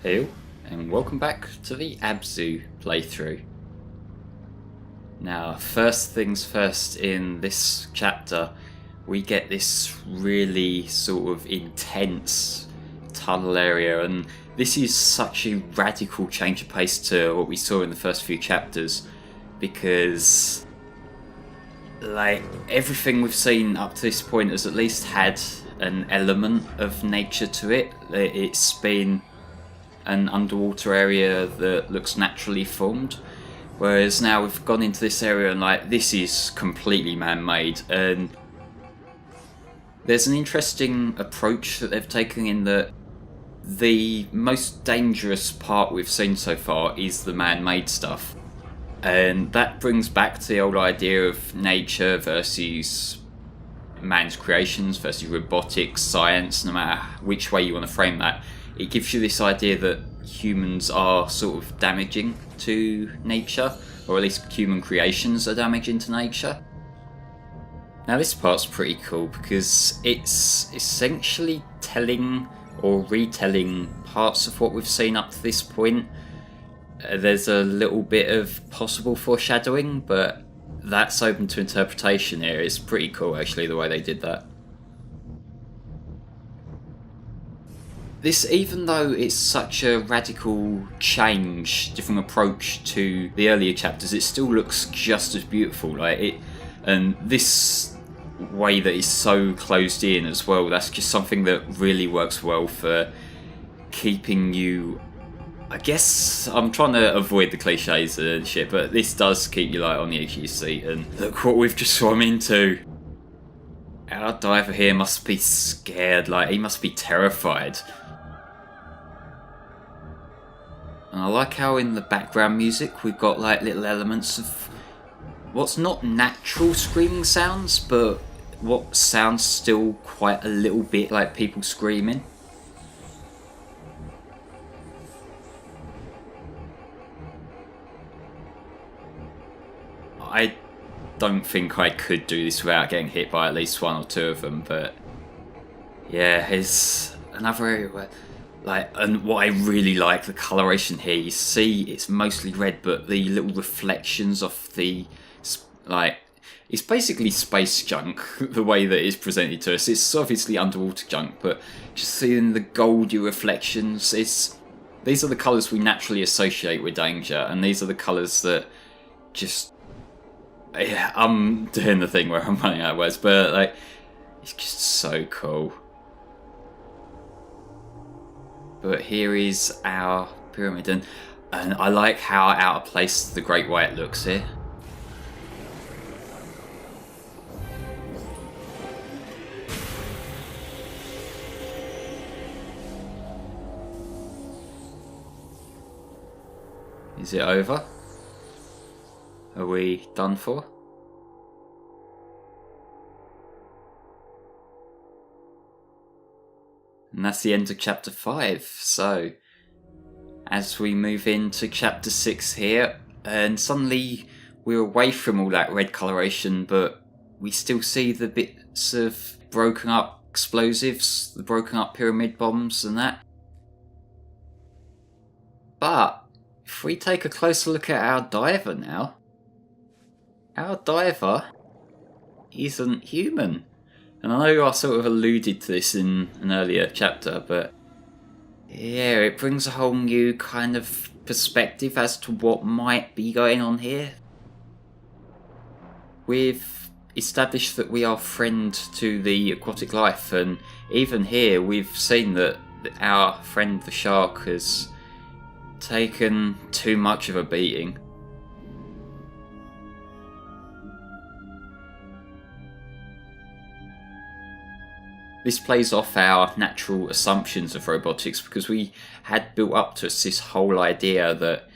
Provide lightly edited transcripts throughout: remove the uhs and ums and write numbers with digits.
Hello, and welcome back to the Abzû playthrough. Now, first things first, in this chapter, we get this really sort of intense tunnel area, and this is such a radical change of pace to what we saw in the first few chapters, because like everything we've seen up to this point has at least had an element of nature to it. It's been an underwater area that looks naturally formed, whereas now we've gone into this area and like this is completely man-made. And there's an interesting approach that they've taken in that the most dangerous part we've seen so far is the man-made stuff, and that brings back to the old idea of nature versus man's creations versus robotics, science. No matter which way you want to frame that, it gives you this idea that humans are sort of damaging to nature, or at least human creations are damaging to nature. Now this part's pretty cool because it's essentially telling or retelling parts of what we've seen up to this point. There's a little bit of possible foreshadowing, but that's open to interpretation here. It's pretty cool actually the way they did that. This, even though it's such a radical change, different approach to the earlier chapters, it still looks just as beautiful. Like it, and this way that it's so closed in as well, that's just something that really works well for keeping you, I guess I'm trying to avoid the cliches and shit, but this does keep you like on the edge of your seat. And look what we've just swum into. Our diver here must be scared, like he must be terrified. And I like how in the background music we've got like little elements of what's not natural screaming sounds, but what sounds still quite a little bit like people screaming. I don't think I could do this without getting hit by at least one or two of them, but yeah, it's another area where and what I really like, the coloration here, you see it's mostly red, but the little reflections of the, like, it's basically space junk, the way that it's presented to us. It's obviously underwater junk, but just seeing the goldy reflections, these are the colours we naturally associate with danger, and these are the colours that just, yeah, I'm doing the thing where I'm running out of words, but like, it's just so cool. But here is our pyramid, and I like how out of place the Great White looks here. Is it over? Are we done for? And that's the end of chapter 5. So, as we move into chapter 6 here, and suddenly we're away from all that red coloration, but we still see the bits of broken up explosives, the broken up pyramid bombs and that. But, if we take a closer look at our diver now, our diver isn't human. And I know I sort of alluded to this in an earlier chapter, but yeah, it brings a whole new kind of perspective as to what might be going on here. We've established that we are friend to the aquatic life, and even here we've seen that our friend the shark has taken too much of a beating. This plays off our natural assumptions of robotics, because we had built up to us this whole idea that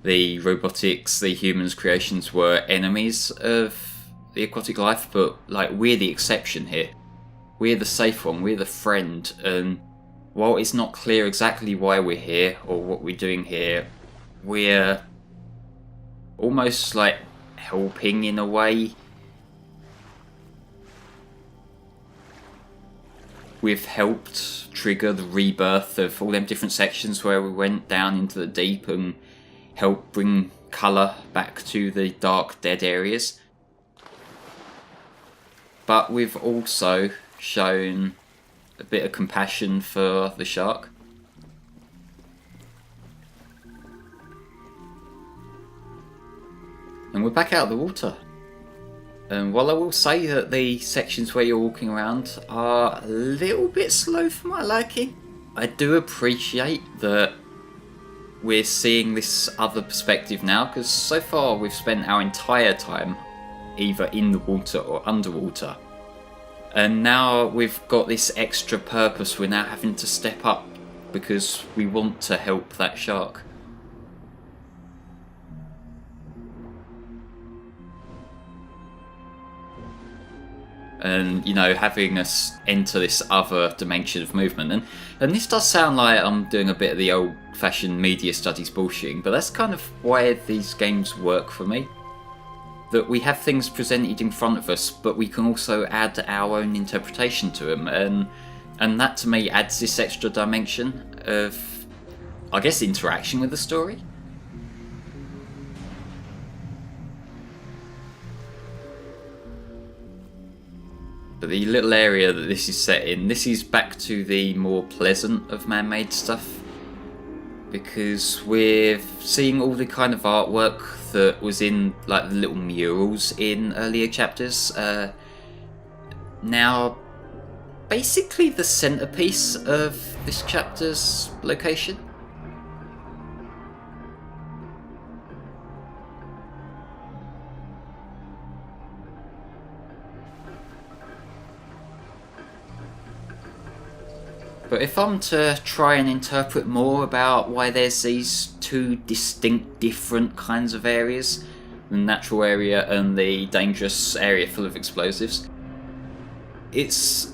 the robotics, the humans' creations, were enemies of the aquatic life, but like we're the exception here. We're the safe one, we're the friend, and while it's not clear exactly why we're here or what we're doing here, we're almost like helping in a way. we've helped trigger the rebirth of all them different sections where we went down into the deep and helped bring colour back to the dark, dead areas. But we've also shown a bit of compassion for the shark. And we're back out of the water. And while I will say that the sections where you're walking around are a little bit slow for my liking, I do appreciate that we're seeing this other perspective now, because so far we've spent our entire time either in the water or underwater. And now we've got this extra purpose, we're now having to step up because we want to help that shark. And, you know, having us enter this other dimension of movement. And this does sound like I'm doing a bit of the old-fashioned media studies bullshitting, but that's kind of why these games work for me. That we have things presented in front of us, but we can also add our own interpretation to them. And that, to me, adds this extra dimension of, I guess, interaction with the story. But the little area that this is set in, this is back to the more pleasant of man-made stuff, because we're seeing all the kind of artwork that was in like the little murals in earlier chapters. Now basically the centerpiece of this chapter's location. But if I'm to try and interpret more about why there's these two distinct different kinds of areas, the natural area and the dangerous area full of explosives, it's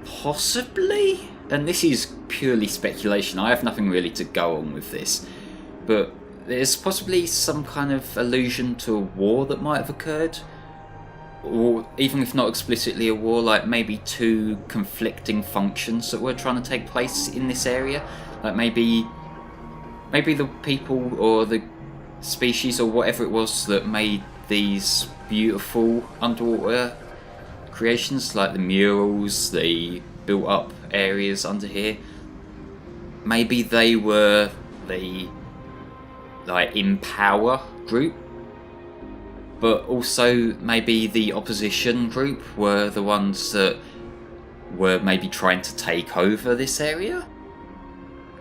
possibly, and this is purely speculation, I have nothing really to go on with this, but there's possibly some kind of allusion to a war that might have occurred. Or even if not explicitly a war, like maybe two conflicting functions that were trying to take place in this area. Like maybe the people or the species or whatever it was that made these beautiful underwater creations, like the murals, the built up areas under here, maybe they were the like in power group. But also maybe the opposition group were the ones that were maybe trying to take over this area.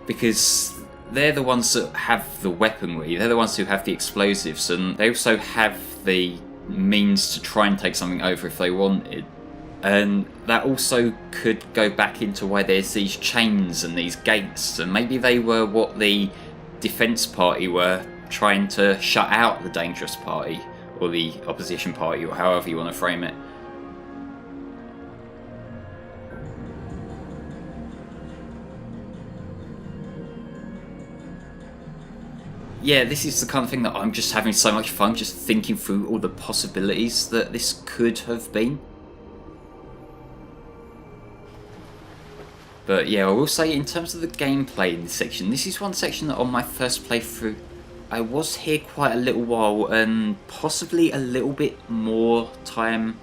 Because they're the ones that have the weaponry, they're the ones who have the explosives, and they also have the means to try and take something over if they wanted. And that also could go back into why there's these chains and these gates, and maybe they were what the defence party were trying to shut out the dangerous party. Or the opposition party, or however you want to frame it. Yeah, this is the kind of thing that I'm just having so much fun, just thinking through all the possibilities that this could have been. But yeah, I will say in terms of the gameplay in this section, this is one section that on my first playthrough I was here quite a little while, and possibly a little bit more time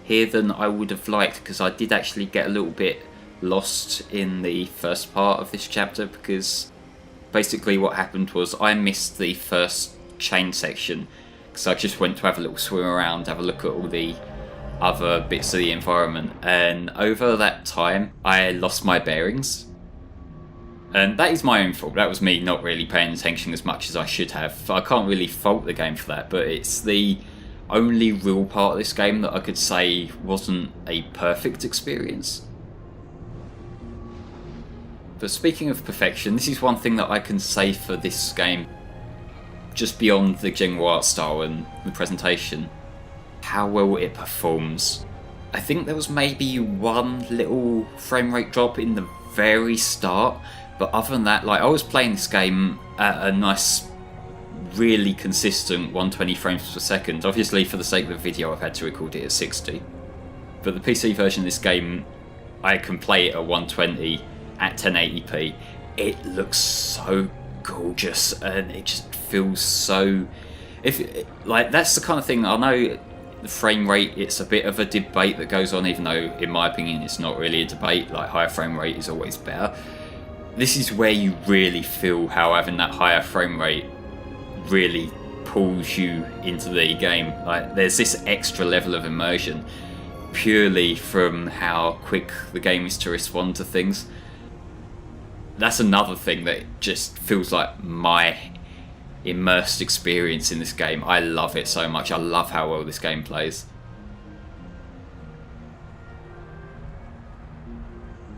here than I would have liked, because I did actually get a little bit lost in the first part of this chapter, because basically what happened was I missed the first chain section, because I just went to have a little swim around, have a look at all the other bits of the environment, and over that time I lost my bearings. And that is my own fault. That was me not really paying attention as much as I should have. I can't really fault the game for that, but it's the only real part of this game that I could say wasn't a perfect experience. But speaking of perfection, this is one thing that I can say for this game, just beyond the general art style and the presentation, how well it performs. I think there was maybe one little frame rate drop in the very start, but other than that, like, I was playing this game at a nice, really consistent 120 frames per second. Obviously, for the sake of the video, I've had to record it at 60. But the PC version of this game I can play it at 120 at 1080p. It looks so gorgeous, and it just feels so... that's the kind of thing. I know the frame rate, it's a bit of a debate that goes on, even though in my opinion it's not really a debate. Like, higher frame rate is always better. This is where you really feel how having that higher frame rate really pulls you into the game. Like, there's this extra level of immersion purely from how quick the game is to respond to things. That's another thing that just feels like my immersed experience in this game. I love it so much. I love how well this game plays.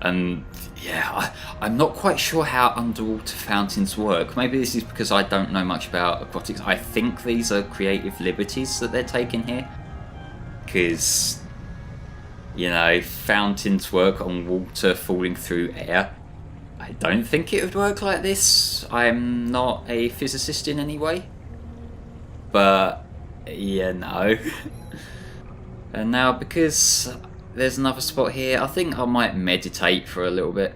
And yeah, I'm not quite sure how underwater fountains work. Maybe this is because I don't know much about aquatics. I think these are creative liberties that they're taking here, because, you know, fountains work on water falling through air. I don't think it would work like this. I'm not a physicist in any way. But, yeah, no. And now, because there's another spot here, I think I might meditate for a little bit.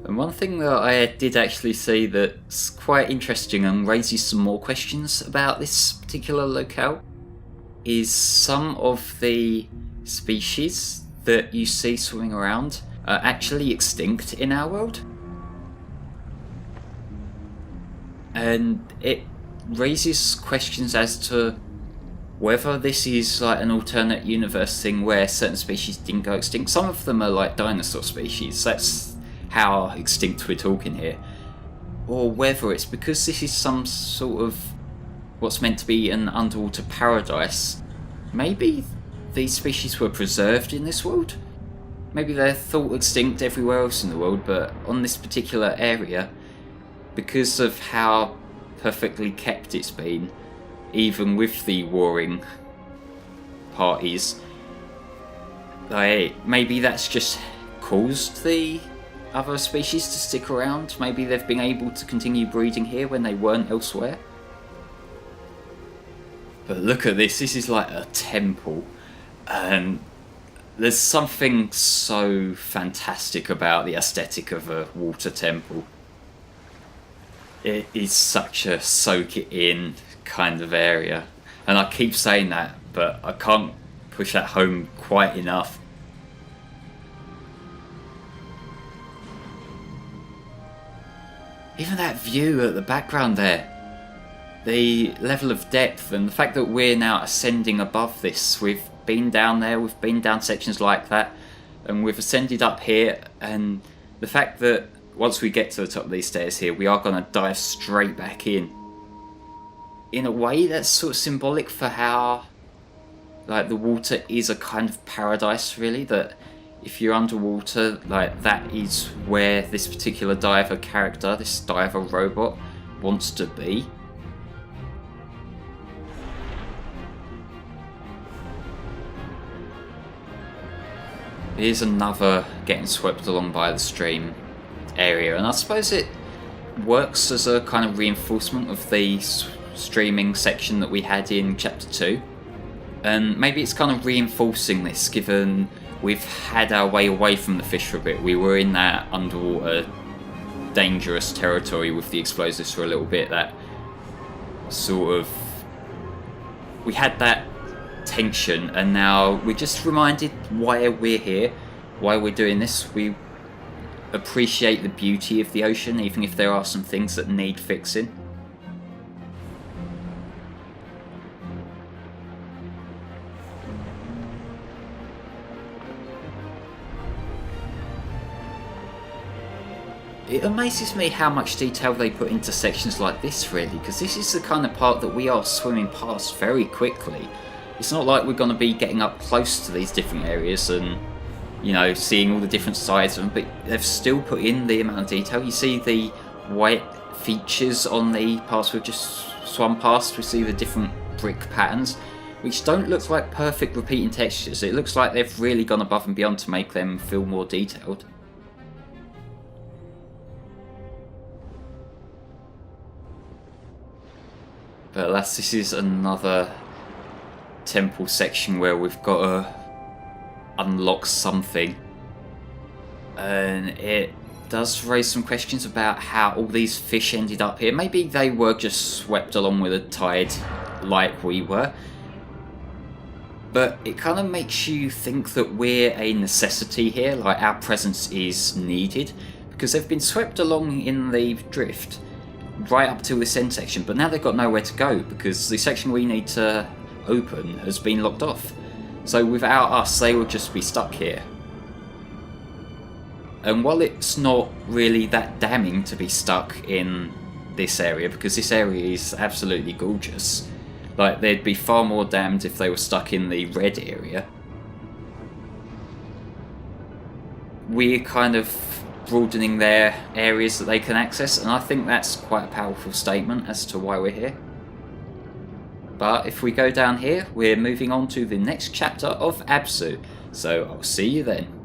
And one thing that I did actually see that's quite interesting and raises some more questions about this particular locale is some of the species that you see swimming around are actually extinct in our world. And it raises questions as to whether this is like an alternate universe thing where certain species didn't go extinct. Some of them are like dinosaur species. That's how extinct we're talking here, or whether it's because this is some sort of what's meant to be an underwater paradise. Maybe these species were preserved in this world. Maybe they're thought extinct everywhere else in the world, but on this particular area, because of how perfectly kept it's been, even with the warring parties, maybe that's just caused the other species to stick around. Maybe they've been able to continue breeding here when they weren't elsewhere. But look at this. This is like a temple, and there's something so fantastic about the aesthetic of a water temple. It is such a soak it in kind of area, and I keep saying that, but I can't push that home quite enough. Even that view at the background there, the level of depth, and the fact that we're now ascending above this. We've been down there, we've been down sections like that, and we've ascended up here, and the fact that once we get to the top of these stairs here, we are going to dive straight back in. In a way, that's sort of symbolic for how, like, the water is a kind of paradise, really, that if you're underwater, like, that is where this particular diver character, this diver robot, wants to be. Here's another getting swept along by the stream area, and I suppose it works as a kind of reinforcement of the streaming section that we had in Chapter 2. And maybe it's kind of reinforcing this, given we've had our way away from the fish for a bit. We were in that underwater dangerous territory with the explosives for a little bit. That sort of... we had that tension, and now we're just reminded why we're here, why we're doing this. We appreciate the beauty of the ocean, even if there are some things that need fixing. It amazes me how much detail they put into sections like this, really, because this is the kind of part that we are swimming past very quickly. It's not like we're going to be getting up close to these different areas and you know, seeing all the different sides of them, but they've still put in the amount of detail. You see the white features on the parts we've just swum past. We see the different brick patterns, which don't look like perfect repeating textures. It looks like they've really gone above and beyond to make them feel more detailed. But alas, this is another temple section where we've got to unlock something, and it does raise some questions about how all these fish ended up here. Maybe they were just swept along with the tide like we were, but it kind of makes you think that we're a necessity here, like our presence is needed, because they've been swept along in the drift right up till this end section, but now they've got nowhere to go because the section we need to open has been locked off. So without us, they will just be stuck here. And while it's not really that damning to be stuck in this area, because this area is absolutely gorgeous, like they'd be far more damned if they were stuck in the red area, we're kind of broadening their areas that they can access, and I think that's quite a powerful statement as to why we're here. But if we go down here, we're moving on to the next chapter of Abzû, so I'll see you then.